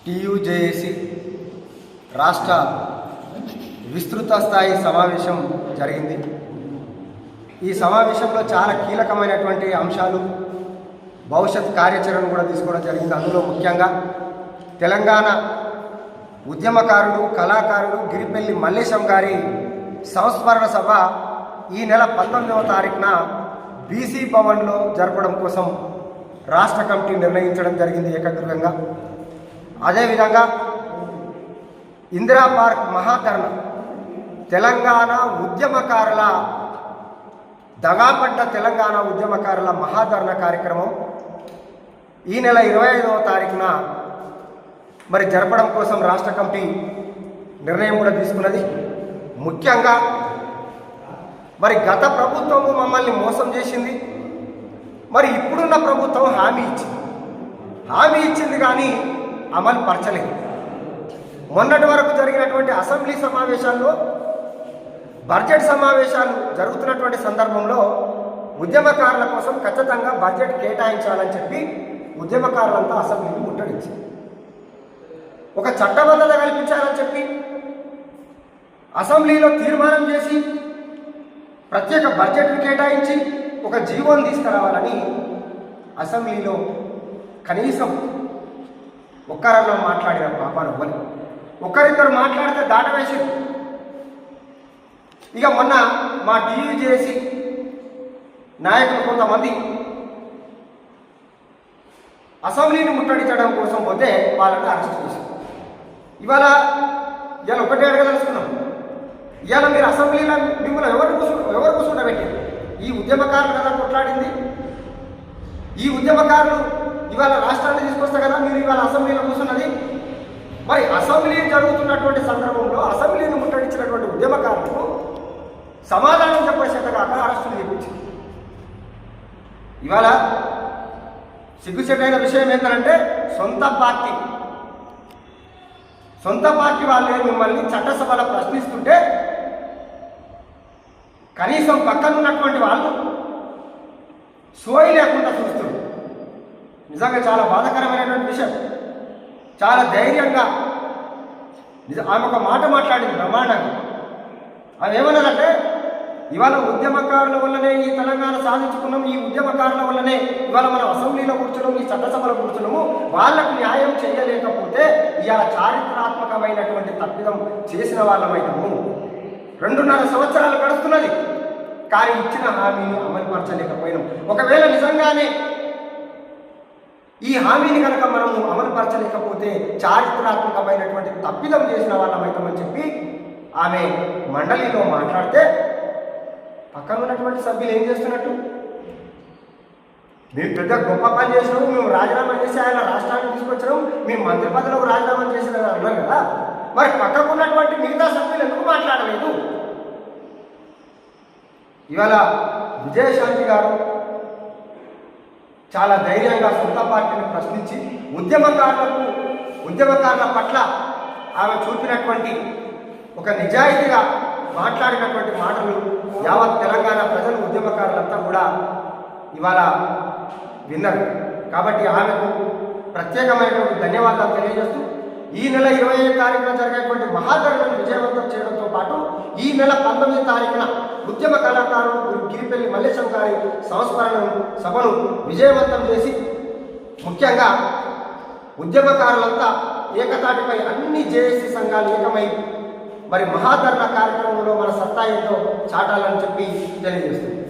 టీయూజేఏసీ రాష్ట్ర విస్తృత స్థాయి సమావేశం జరిగింది. ఈ సమావేశంలో చాలా కీలకమైనటువంటి అంశాలు, భవిష్యత్ కార్యాచరణ కూడా తీసుకోవడం జరిగింది. అందులో ముఖ్యంగా తెలంగాణ ఉద్యమకారుడు, కళాకారుడు గిరిపెల్లి మల్లేశం గారి సంస్మరణ సభ ఈ నెల 19వ తారీఖున బీసీ భవన్లో జరపడం కోసం రాష్ట్ర కమిటీ నిర్ణయించడం జరిగింది ఏకగ్రీవంగా. అదేవిధంగా ఇందిరా పార్క్ మహాధరణ, తెలంగాణ ఉద్యమకారుల దగాపడ్డ తెలంగాణ ఉద్యమకారుల మహాధరణ కార్యక్రమం ఈ నెల 25వ తారీఖున మరి జరపడం కోసం రాష్ట్ర కమిటీ నిర్ణయం కూడా తీసుకున్నది. ముఖ్యంగా మరి గత ప్రభుత్వము మమ్మల్ని మోసం చేసింది, మరి ఇప్పుడున్న ప్రభుత్వం హామీ ఇచ్చింది కానీ అమలు పరచలేదు. మొన్నటి వరకు జరిగినటువంటి అసెంబ్లీ సమావేశాల్లో, బడ్జెట్ సమావేశాలు జరుగుతున్నటువంటి సందర్భంలో ఉద్యమకారుల కోసం ఖచ్చితంగా బడ్జెట్ కేటాయించాలని చెప్పి ఉద్యమకారులంతా అసెంబ్లీని ముట్టడించారు. ఒక చట్టబద్ధత కల్పించాలని చెప్పి అసెంబ్లీలో తీర్మానం చేసి ప్రత్యేక బడ్జెట్ను కేటాయించి ఒక జీవోను తీసుకురావాలని అసెంబ్లీలో కనీసం ఒక్కరన్నా మాట్లాడిన పాపాను అవ్వని, ఒక్కరిద్దరు మాట్లాడితే దాటవేసింది. ఇక మొన్న మా టీయూజేఏసీ నాయకులు కొంతమంది అసెంబ్లీని ముట్టడించడం కోసం పోతే వాళ్ళని అరెస్ట్ చేశారు. ఇవాళ ఒకటే అడగదలుచుకున్నాం, ఇవాళ మీరు అసెంబ్లీలో మిమ్మల్ని ఎవరు కూర్చుండబెట్టారు? ఈ ఉద్యమకారులు కదా కొట్లాడింది. ఈ ఉద్యమకారులు ఇవాళ రాష్ట్రాన్ని తీసుకొస్తే కదా మీరు ఇవాళ అసెంబ్లీలో కూర్చున్నది. మరి అసెంబ్లీ జరుగుతున్నటువంటి సందర్భంలో అసెంబ్లీని ముట్టడించినటువంటి ఉద్యమకారులకు సమాధానం చెప్పేసేట కాక అరెస్టులు చేయించింది. ఇవాళ సిగ్గుచెట్టైన విషయం ఏంటంటే సొంత పార్టీ వాళ్ళే మిమ్మల్ని చట్టసభలో ప్రశ్నిస్తుంటే కనీసం పక్కనున్నటువంటి వాళ్ళు సోయి లేకుండా చూస్తారు. నిజంగా చాలా బాధాకరమైనటువంటి విషయం. చాలా ధైర్యంగా ఆమె ఒక మాట మాట్లాడింది బ్రహ్మాండంగా. ఆమె ఏమన్నదంటే, ఇవాళ ఉద్యమకారుల వల్లనే ఈ తెలంగాణ సాధించుకున్నాం, ఈ ఉద్యమకారుల వల్లనే ఇవాళ మనం అసెంబ్లీలో కూర్చున్నాం, ఈ చట్టసభలో కూర్చున్నాము. వాళ్ళకు న్యాయం చేయలేకపోతే ఇవాళ చారిత్రాత్మకమైనటువంటి తప్పిదం చేసిన వాళ్ళమైనాము. 2.5 సంవత్సరాలు గడుస్తున్నది కానీ ఇచ్చిన హామీని అమలుపరచలేకపోయినాం. ఒకవేళ నిజంగానే ఈ హామీని కనుక మనము అమలుపరచలేకపోతే చారిత్రాత్మకమైనటువంటి తప్పిదం చేసిన వాళ్ళమైతామని చెప్పి ఆమె మండలిలో మాట్లాడితే పక్కన ఉన్నటువంటి సభ్యులు ఏం చేస్తున్నట్టు, మేము పెద్ద గొప్ప పని చేసినాము, మేము రాజీనామా చేసి ఆయన రాష్ట్రానికి తీసుకొచ్చినాం, మేము మంత్రి పదవులకు రాజీనామా చేసిన అన్నారు కదా, మరి పక్కకు ఉన్నటువంటి మిగతా సభ్యులు ఎందుకు మాట్లాడలేదు? ఇవాళ విజయశాంతి గారు చాలా ధైర్యంగా సొంత పార్టీని ప్రశ్నించి ఉద్యమకారుల పట్ల ఆమె చూపినటువంటి ఒక నిజాయితీగా మాట్లాడినటువంటి మాటలు యావత్ తెలంగాణ ప్రజలు, ఉద్యమకారులంతా కూడా ఇవాళ విన్నారు. కాబట్టి ఆమెకు ప్రత్యేకమైనటువంటి ధన్యవాదాలు తెలియజేస్తూ ఈ నెల 25వ తారీఖున జరిగేటువంటి మహాధరణను విజయవంతం చేయడంతో పాటు ఈ నెల 19వ తారీఖున ఉద్యమ కళాకారుడు గిరిపెల్లి మల్లేశం గారి సంస్మరణ సభను విజయవంతం చేసి ముఖ్యంగా ఉద్యమకారులంతా ఏకతాటిపై అన్ని జేఏసీ సంఘాలు ఏకమై మరి మహాధరణ కార్యక్రమంలో మన సత్తా ఏంటో చాటాలని చెప్పి తెలియజేస్తుంది.